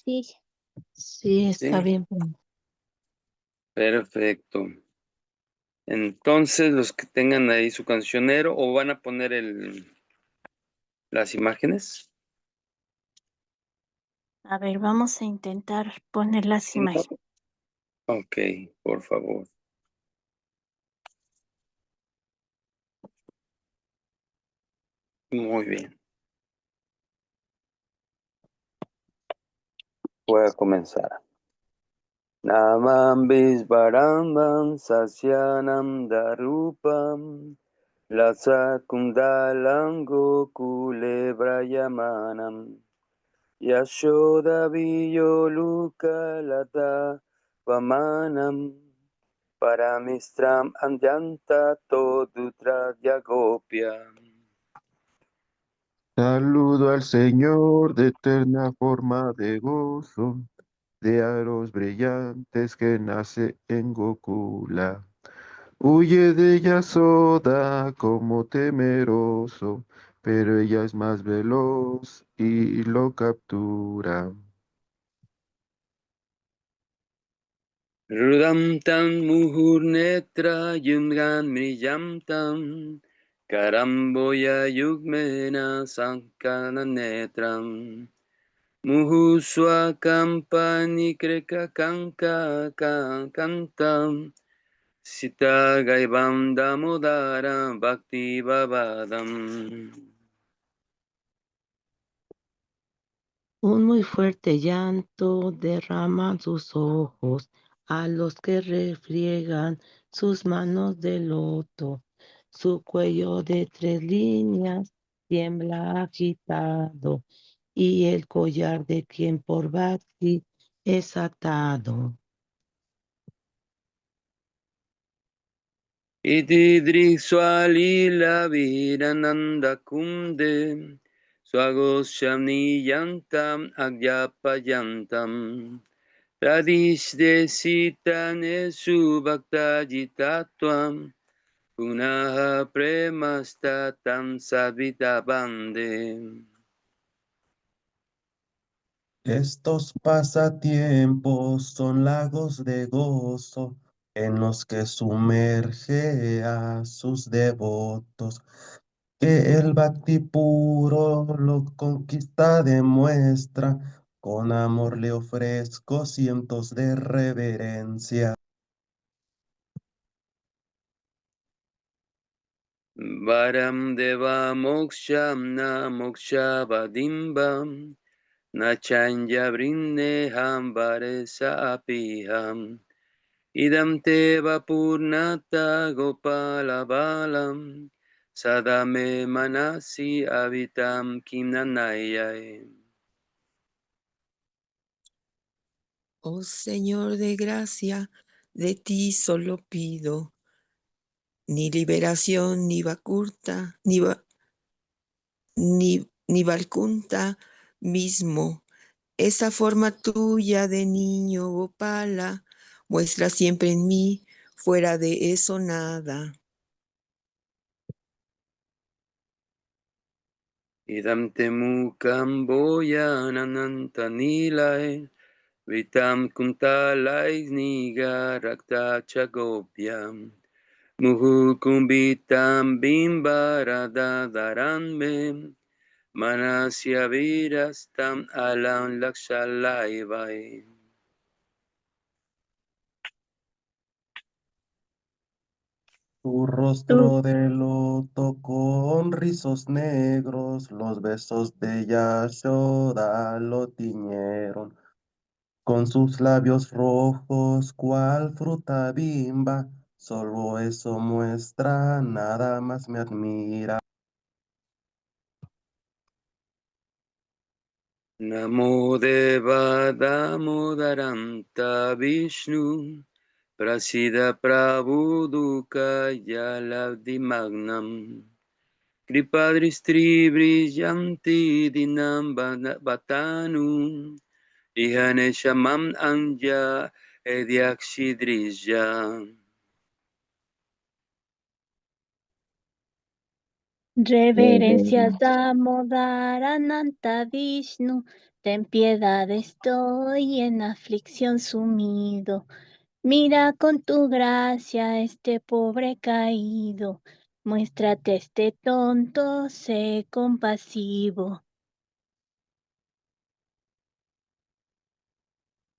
[SPEAKER 2] Sí.
[SPEAKER 5] Sí, está
[SPEAKER 1] Sí,
[SPEAKER 5] bien.
[SPEAKER 1] perfecto. Entonces, los que tengan ahí su cancionero, o van a poner las imágenes.
[SPEAKER 2] A ver, vamos a intentar poner las
[SPEAKER 1] ¿No?
[SPEAKER 2] imágenes.
[SPEAKER 1] Ok, por favor. Muy bien. Voy a comenzar. Namam Visvaramam Sasyanam Darupam Lasakundalam Gokule Brayamanam Yashoda Viyoluka Lata Vamanam Paramistram Andyanta Todutra Yagopya.
[SPEAKER 4] Saludo al Señor de eterna forma de gozo, de aros brillantes que nace en Gokula. Huye de Yasoda como temeroso, pero ella es más veloz y lo captura.
[SPEAKER 1] Rudam tam muhurnetra yumgan mriyam tam karamboya yugmena sankana netram muhuswa kampani kreka kanka kantam sita gaibam damodara bhakti babadam.
[SPEAKER 5] Un muy fuerte llanto derrama sus ojos a los que refriegan sus manos de loto. Su cuello de 3 líneas tiembla agitado y el collar de quien por Bhakti es atado.
[SPEAKER 1] Iti drikswalila virananda kunde swagoshamniyantam agyapayantam pradishdesitane subhakta jitatvam punaha premastatam savitabande.
[SPEAKER 3] Estos pasatiempos son lagos de gozo en los que sumerge a sus devotos, que el bhakti puro lo conquista, demuestra, con amor le ofrezco cientos de reverencias.
[SPEAKER 1] Varam deva moksham na mokshavadimbam Nachanya Brindeham Varesa Apiham Idam Teva Purnata Gopala Balam Sadame Manasi Avitam Kimnanayay.
[SPEAKER 6] Oh Señor de gracia, de ti solo pido, ni liberación, ni Vakurta, ni Valkunta mismo. Esa forma tuya de niño Gopala muestra siempre en mí, fuera de eso nada.
[SPEAKER 1] Idam Temukam Boyananantanilay Vitam Kuntalay Niga Rakta Chagopyam Muhu Kumbitam Bimbarada Daranme Manasya Virastam Alam Lakshalayvai.
[SPEAKER 3] Tu rostro de loto con rizos negros, los besos de Yashoda lo tiñeron. Con sus labios rojos, cual fruta bimba, solo eso muestra, nada más me admira.
[SPEAKER 1] Namo Deva Damodaranta Vishnu Prasida Prabuduka Yalavdimagnam Kripadristri Brillanti Dinam Vatanu Ihane Shamam Anja Ediakshidrija.
[SPEAKER 2] Reverencias Damodarananta Vishnu, ten piedad, estoy en aflicción sumido. Mira con tu gracia este pobre caído, muéstrate este tonto, sé compasivo.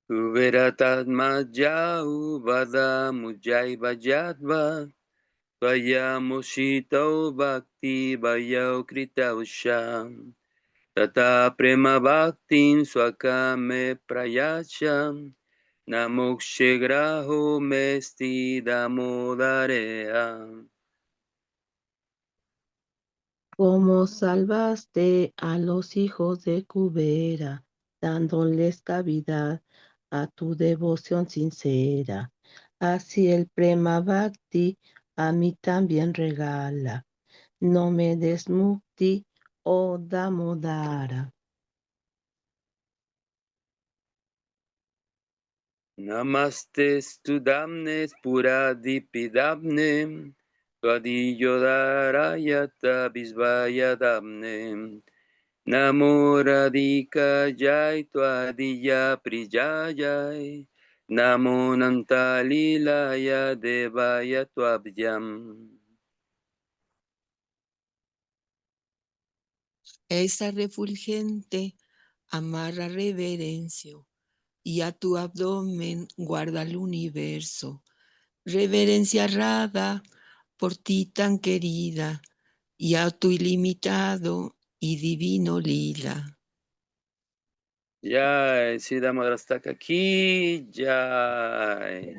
[SPEAKER 1] Uberatatmaja Ubada Mujai Vajadva Vayamushito Bhakti Vayakritausha Tata Prema Bhaktin Swakame Prayacham Namokshe Graho Mesti Damodarea.
[SPEAKER 5] Como salvaste a los hijos de Kubera, dándoles cavidad a tu devoción sincera. Así el Prema Bhakti a mí también regala. No me des mukti, oh Damodara.
[SPEAKER 1] Namaste Studamnes Puradipidamne Tvadiyodarayata Visvayadamne Namo Radhika Jai Tvadiya Prijayai Namo Nantalilaya Devaya Tvabhyam.
[SPEAKER 6] Esa refulgente amarra reverencio y a tu abdomen guarda el universo. Reverencia Radha por ti tan querida y a tu ilimitado y divino lila.
[SPEAKER 1] Jai, Siddhamara hasta aquí, Jai.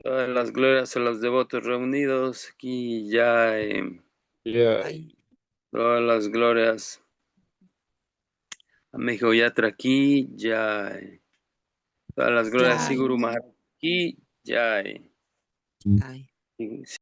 [SPEAKER 1] Todas las glorias a los devotos reunidos aquí, Jai.
[SPEAKER 6] Ay,
[SPEAKER 1] Todas las glorias a Mejo Yatra aquí, Jai. Todas las glorias a
[SPEAKER 6] Jai.
[SPEAKER 1] Siguru Maharaj aquí, Jai.
[SPEAKER 6] ay.